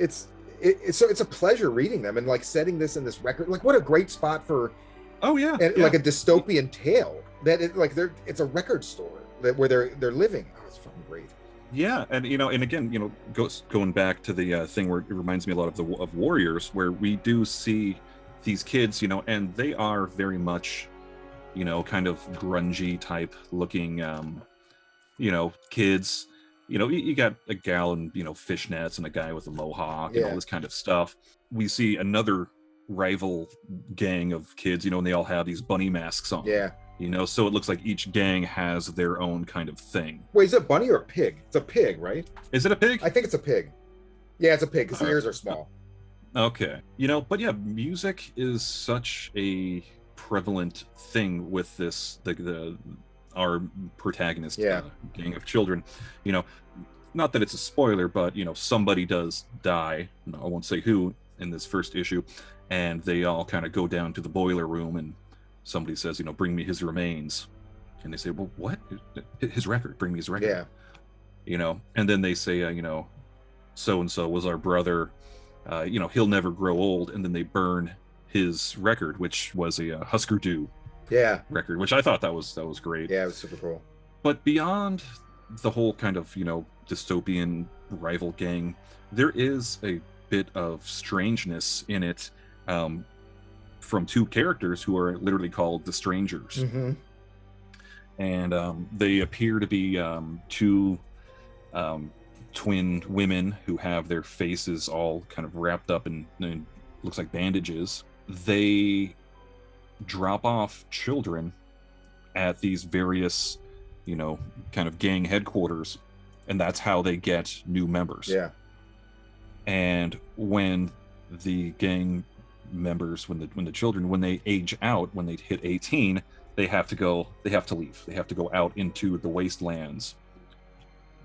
B: so it's a pleasure reading them and like setting this in this record. Like, what a great spot for like a dystopian tale that it's a record store where they're living. Oh, it's fucking great.
A: Yeah, and you know, and again, you know, going back to the thing where it reminds me a lot of Warriors, where we do see these kids, you know, and they are very much, you know, kind of grungy type looking, you know, kids. You know, you got a gal in, you know, fishnets and a guy with a mohawk and all this kind of stuff. We see another rival gang of kids, you know, and they all have these bunny masks on.
B: Yeah.
A: You know, so it looks like each gang has their own kind of thing.
B: Wait, is it a bunny or a pig? It's a pig, right?
A: Is it a pig?
B: I think it's a pig. Yeah, it's a pig because the ears are small.
A: Okay. You know, but yeah, music is such a prevalent thing with this, our protagonist gang of children. You know, not that it's a spoiler, but, you know, somebody does die. I won't say who in this first issue. And they all kind of go down to the boiler room and somebody says, you know, bring me his remains. And they say, well, what? His record, bring me his record.
B: Yeah.
A: You know, and then they say, you know, so-and-so was our brother. You know, he'll never grow old. And then they burn his record, which was a Husker Du record, which I thought that was great.
B: Yeah, it was super cool.
A: But beyond the whole kind of, you know, dystopian rival gang, there is a bit of strangeness in it, from two characters who are literally called the Strangers.
B: Mm-hmm.
A: And they appear to be two twin women who have their faces all kind of wrapped up in looks like bandages. They drop off children at these various, you know, kind of gang headquarters, and that's how they get new members.
B: Yeah.
A: And when the gang members, when the children, when they age out, when they hit 18, they have to leave. They have to go out into the wastelands,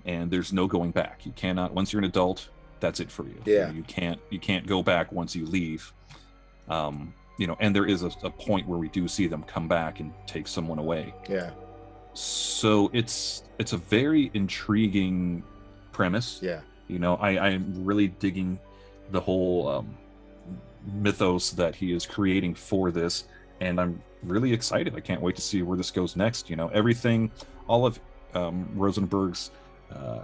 A: and there's no going back. You cannot, once you're an adult, that's it for you.
B: Yeah.
A: You can't go back once you leave. You know, and there is a point where we do see them come back and take someone away.
B: Yeah.
A: So it's a very intriguing premise.
B: Yeah.
A: You know, I'm really digging the whole mythos that he is creating for this, and I'm really excited. I can't wait to see where this goes next. You know, everything, all of Rosenberg's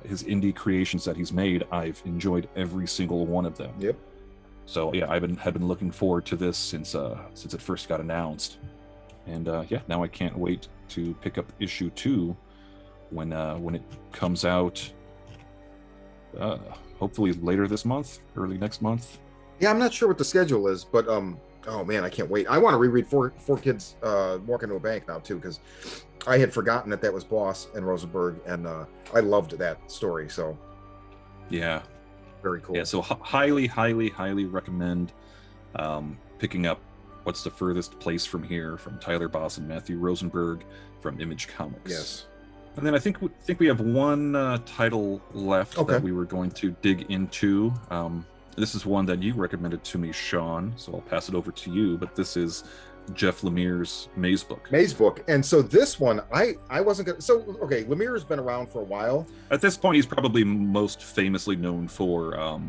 A: his indie creations that he's made, I've enjoyed every single one of them.
B: Yep.
A: So yeah, have been looking forward to this since it first got announced, and yeah, now I can't wait to pick up issue 2 when it comes out. Hopefully later this month, early next month.
B: Yeah, I'm not sure what the schedule is, but oh man, I can't wait. I want to reread Four Kids Walk Into a Bank now too, because I had forgotten that was Boss and Rosenberg, and I loved that story. So
A: yeah,
B: very cool.
A: Yeah, so highly recommend picking up What's the Furthest Place from Here from Tyler Boss and Matthew Rosenberg from Image Comics.
B: Yes.
A: And then I think we have one title left that we were going to dig into. This is one that you recommended to me, Shawn, so I'll pass it over to you. But this is Jeff Lemire's Mazebook.
B: And so this one, I wasn't gonna. So okay, Lemire's been around for a while.
A: At this point, he's probably most famously known for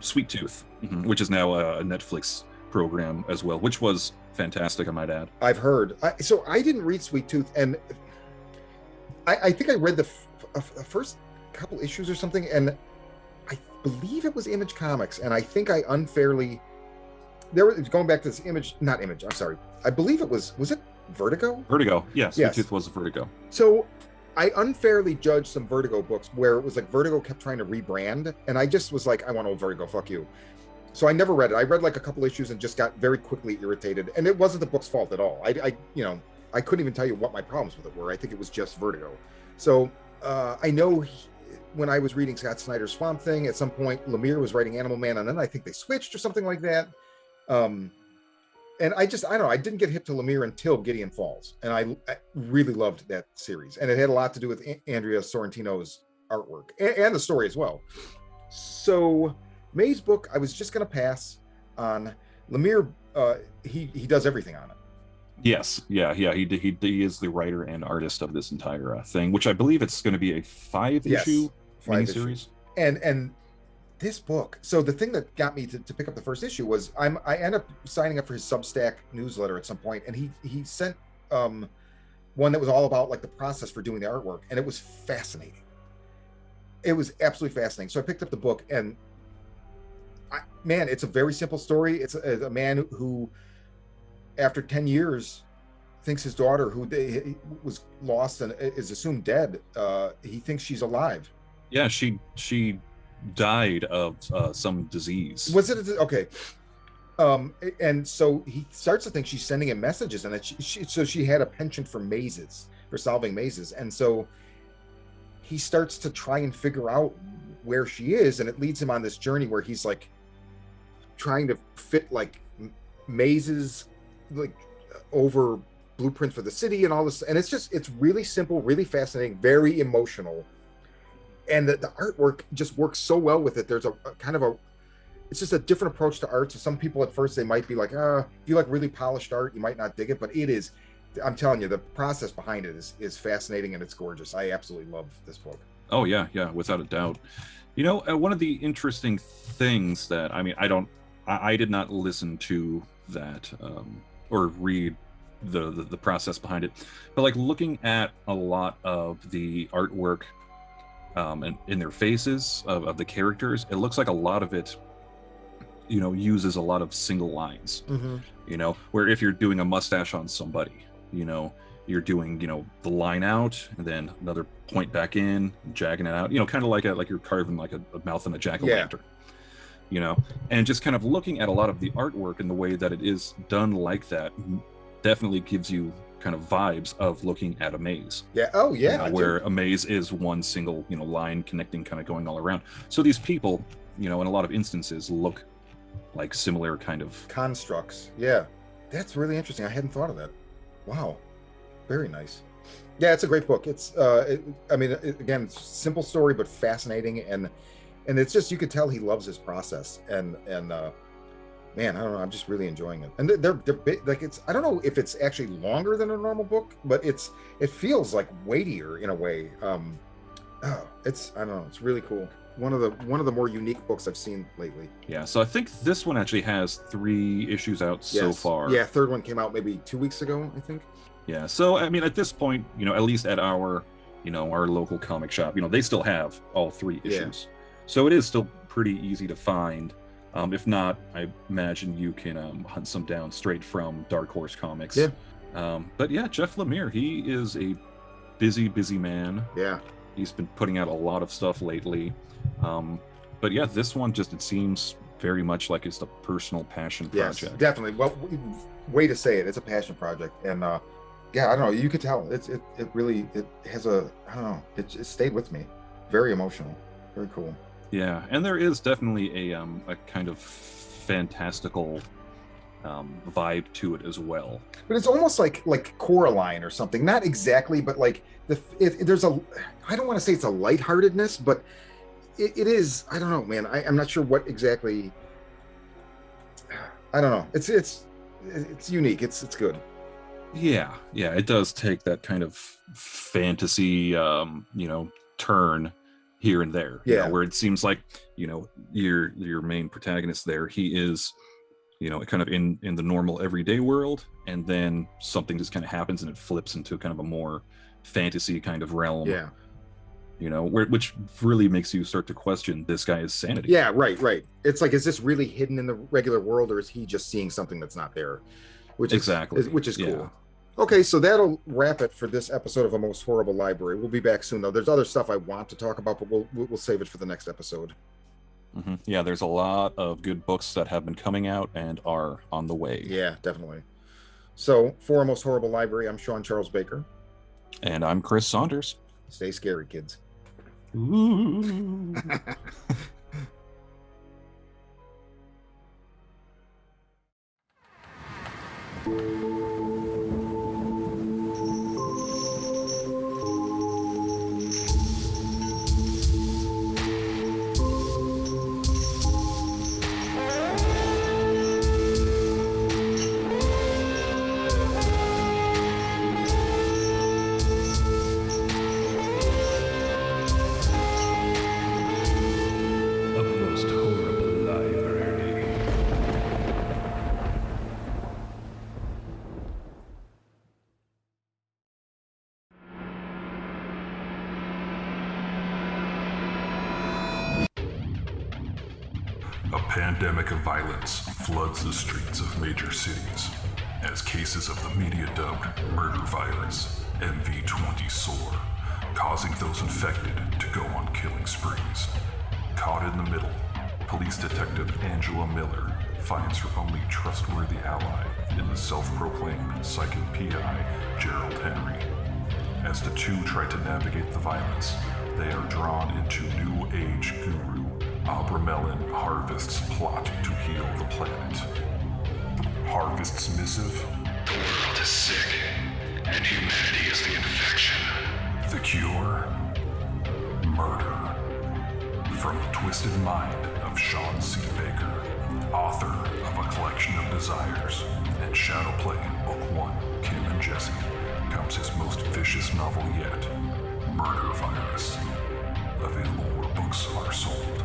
A: Sweet Tooth, which is now a Netflix program as well, which was fantastic, I might add.
B: I've heard. So I didn't read Sweet Tooth, and I think I read the first couple issues or something, and I believe it was Image Comics, and I think I unfairly going back to this I'm sorry. I believe it was it Vertigo?
A: Vertigo, yes. Sweet Tooth was Vertigo.
B: So I unfairly judged some Vertigo books where it was like Vertigo kept trying to rebrand, and I just was like, I want old Vertigo, fuck you. So I never read it. I read like a couple issues and just got very quickly irritated, and it wasn't the book's fault at all. I couldn't even tell you what my problems with it were. I think it was just Vertigo. So I know when I was reading Scott Snyder's Swamp Thing, at some point Lemire was writing Animal Man, and then I think they switched or something like that. And I don't know, I didn't get hip to Lemire until Gideon Falls, and I really loved that series, and it had a lot to do with Andrea Sorrentino's artwork and the story as well. So Mazebook, I was just going to pass on. Lemire, he does everything on it.
A: Yes, yeah, he is the writer and artist of this entire thing, which I believe it's going to be a 5-issue miniseries.
B: And this book, so the thing that got me to pick up the first issue was I ended up signing up for his Substack newsletter at some point, and he sent one that was all about like the process for doing the artwork, and it was fascinating. It was absolutely fascinating. So I picked up the book, and man, it's a very simple story. It's a man who, after 10 years, thinks his daughter, who was lost and is assumed dead, he thinks she's alive.
A: Yeah, she died of some disease.
B: Was it okay? And so he starts to think she's sending him messages, and that she had a penchant for mazes, for solving mazes, and so he starts to try and figure out where she is, and it leads him on this journey where he's like trying to fit like mazes like over blueprints for the city and all this, and it's really simple, really fascinating, very emotional, and the artwork just works so well with it. There's a kind of it's just a different approach to art. So some people at first, they might be like, if you like really polished art, you might not dig it, but it is, I'm telling you, the process behind it is fascinating, and it's gorgeous. I absolutely love this book.
A: Oh yeah, without a doubt. You know, one of the interesting things that, I mean, I did not listen to that or read the process behind it, but like looking at a lot of the artwork and in their faces of the characters, it looks like a lot of it, you know, uses a lot of single lines.
B: Mm-hmm.
A: You know, where if you're doing a mustache on somebody, you know, you're doing, you know, the line out and then another point back in, jagging it out, you know, kind of like you're carving like a mouth in a jack-o'-lantern. You know, and just kind of looking at a lot of the artwork and the way that it is done like that definitely gives you kind of vibes of looking at a maze.
B: Yeah. Oh yeah.
A: You know, where a maze is one single, you know, line connecting, kind of going all around. So these people, you know, in a lot of instances look like similar kind of
B: constructs. Yeah, that's really interesting. I hadn't thought of that. Wow, very nice. Yeah, it's a great book. It's again, simple story but fascinating, and it's just, you could tell he loves his process, and man, I don't know, I'm just really enjoying it. And they're big, like, it's, I don't know if it's actually longer than a normal book, but it feels like weightier in a way. It's, I don't know, it's really cool. One of the more unique books I've seen lately.
A: Yeah, so I think this one actually has 3 issues out so far.
B: Yeah, third one came out maybe 2 weeks ago, I think.
A: Yeah, so I mean, at this point, you know, at least at our, you know, our local comic shop, you know, they still have all 3 issues. So it is still pretty easy to find. If not, I imagine you can hunt some down straight from Dark Horse Comics.
B: Yeah.
A: But yeah, Jeff Lemire, he is a busy man.
B: Yeah.
A: He's been putting out a lot of stuff lately. But yeah, this one just, it seems very much like it's a personal passion project. Yes,
B: definitely. Well, way to say it. It's a passion project. And yeah, I don't know, you could tell it really has a, I don't know, it stayed with me. Very emotional. Very cool.
A: Yeah, and there is definitely a kind of fantastical vibe to it as well.
B: But it's almost like Coraline or something. Not exactly, but like there's a, I don't want to say it's a lightheartedness, but it is. I don't know, man. I'm not sure what exactly. I don't know. It's unique. It's good.
A: Yeah, it does take that kind of fantasy, you know, turn here and there, you know, where it seems like, you know, your main protagonist there, he is, you know, kind of in the normal everyday world, and then something just kind of happens and it flips into kind of a more fantasy kind of realm.
B: Yeah.
A: You know, which really makes you start to question this guy's sanity.
B: Yeah, right. It's like, is this really hidden in the regular world, or is he just seeing something that's not there? Which is cool. Okay, so that'll wrap it for this episode of A Most Horrible Library. We'll be back soon, though. There's other stuff I want to talk about, but we'll save it for the next episode.
A: Mm-hmm. Yeah, there's a lot of good books that have been coming out and are on the way.
B: Yeah, definitely. So, for A Most Horrible Library, I'm Shawn Charles Baker.
A: And I'm Chris Saunders.
B: Stay scary, kids.
A: Ooh. A most horrible library.
C: A pandemic of violence floods the streets of major cities as cases of the media-dubbed murder virus, MV20 soar, causing those infected to go on killing sprees. Caught in the middle, police detective Angela Miller finds her only trustworthy ally in the self-proclaimed psychic PI, Gerald Henry. As the two try to navigate the violence, they are drawn into New Age guru Abramelin Harvest's plot to heal the planet. Harvest's missive?
D: The world is sick, and humanity is the infection.
C: The cure? Murder. From the twisted mind of Shawn C. Baker, author of A Collection of Desires and Shadow Play in Book 1, Kim and Jesse, comes his most vicious novel yet, Murder Virus. Available where books are sold.